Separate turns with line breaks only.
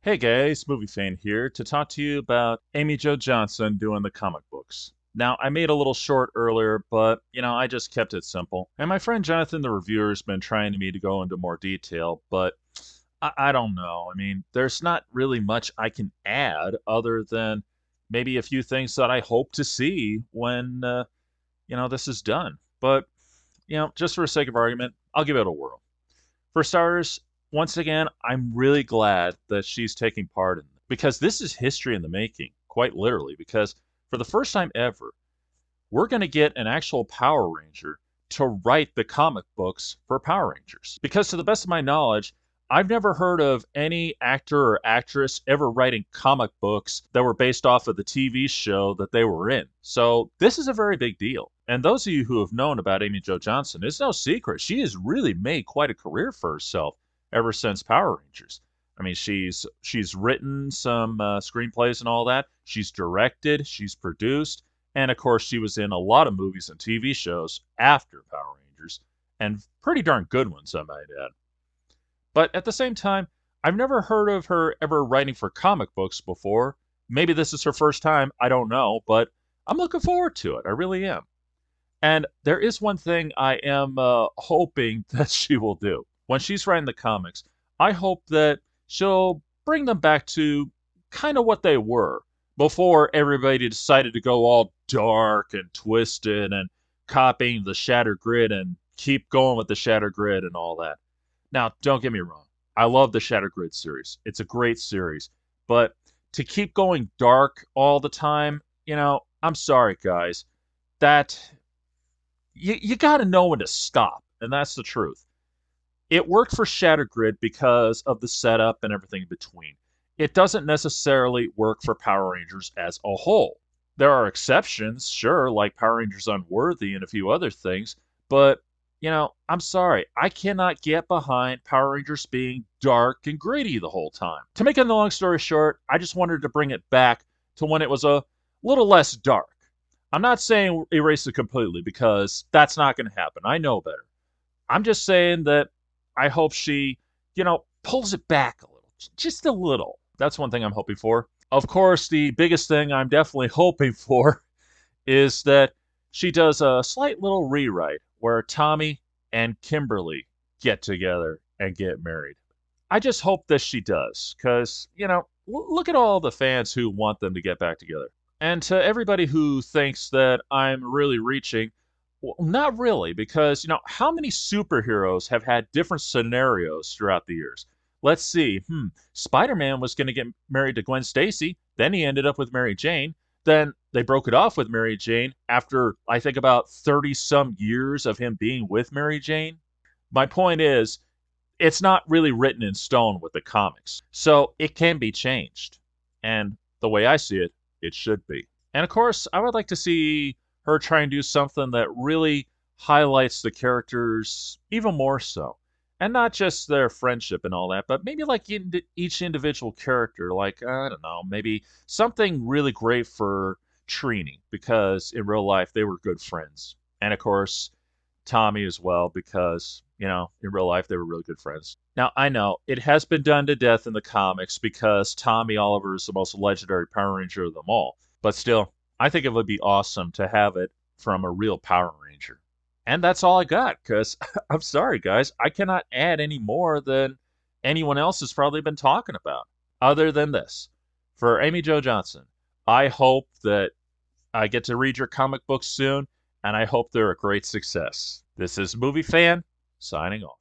Hey guys, Movie Fan here to talk to you about Amy Jo Johnson doing the comic books. Now, I made a little short earlier, but I just kept it simple. And my friend Jonathan, the reviewer, has been trying me to go into more detail, but I don't know. I mean, there's not really much I can add other than maybe a few things that I hope to see when, this is done. But, just for the sake of argument, I'll give it a whirl. For starters, once again, I'm really glad that she's taking part in it because this is history in the making, quite literally. Because for the first time ever, we're going to get an actual Power Ranger to write the comic books for Power Rangers. Because to the best of my knowledge, I've never heard of any actor or actress ever writing comic books that were based off of the TV show that they were in. So this is a very big deal. And those of you who have known about Amy Jo Johnson, it's no secret. She has really made quite a career for herself ever since Power Rangers. I mean, she's written some screenplays and all that. She's directed, she's produced, and of course, she was in a lot of movies and TV shows after Power Rangers, and pretty darn good ones, I might add. But at the same time, I've never heard of her ever writing for comic books before. Maybe this is her first time, I don't know, but I'm looking forward to it. I really am. And there is one thing I am hoping that she will do. When she's writing the comics, I hope that she'll bring them back to kind of what they were before everybody decided to go all dark and twisted and copying the Shattered Grid and keep going with the Shattered Grid and all that. Now, don't get me wrong. I love the Shattered Grid series. It's a great series. But to keep going dark all the time, I'm sorry, guys. That you got to know when to stop, and that's the truth. It worked for Shattered Grid because of the setup and everything in between. It doesn't necessarily work for Power Rangers as a whole. There are exceptions, sure, like Power Rangers Unworthy and a few other things, but I'm sorry, I cannot get behind Power Rangers being dark and gritty the whole time. To make a long story short, I just wanted to bring it back to when it was a little less dark. I'm not saying erase it completely because that's not going to happen. I know better. I'm just saying that I hope she, pulls it back a little, just a little. That's one thing I'm hoping for. Of course, the biggest thing I'm definitely hoping for is that she does a slight little rewrite where Tommy and Kimberly get together and get married. I just hope that she does, because, look at all the fans who want them to get back together. And to everybody who thinks that I'm really reaching, well, not really, because, how many superheroes have had different scenarios throughout the years? Let's see. Spider Man was going to get married to Gwen Stacy, then he ended up with Mary Jane. Then they broke it off with Mary Jane after, I think, about 30 some years of him being with Mary Jane. My point is, it's not really written in stone with the comics. So it can be changed. And the way I see it, it should be. And of course, I would like to see her try and do something that really highlights the characters even more so. And not just their friendship and all that, but maybe like each individual character, like, I don't know, maybe something really great for Trini, because in real life they were good friends. And of course, Tommy as well, because, in real life they were really good friends. Now, I know it has been done to death in the comics because Tommy Oliver is the most legendary Power Ranger of them all. But still, I think it would be awesome to have it from a real Power Ranger. And that's all I got, because I'm sorry, guys, I cannot add any more than anyone else has probably been talking about. Other than this, for Amy Jo Johnson, I hope that I get to read your comic books soon, and I hope they're a great success. This is Movie Fan, signing off.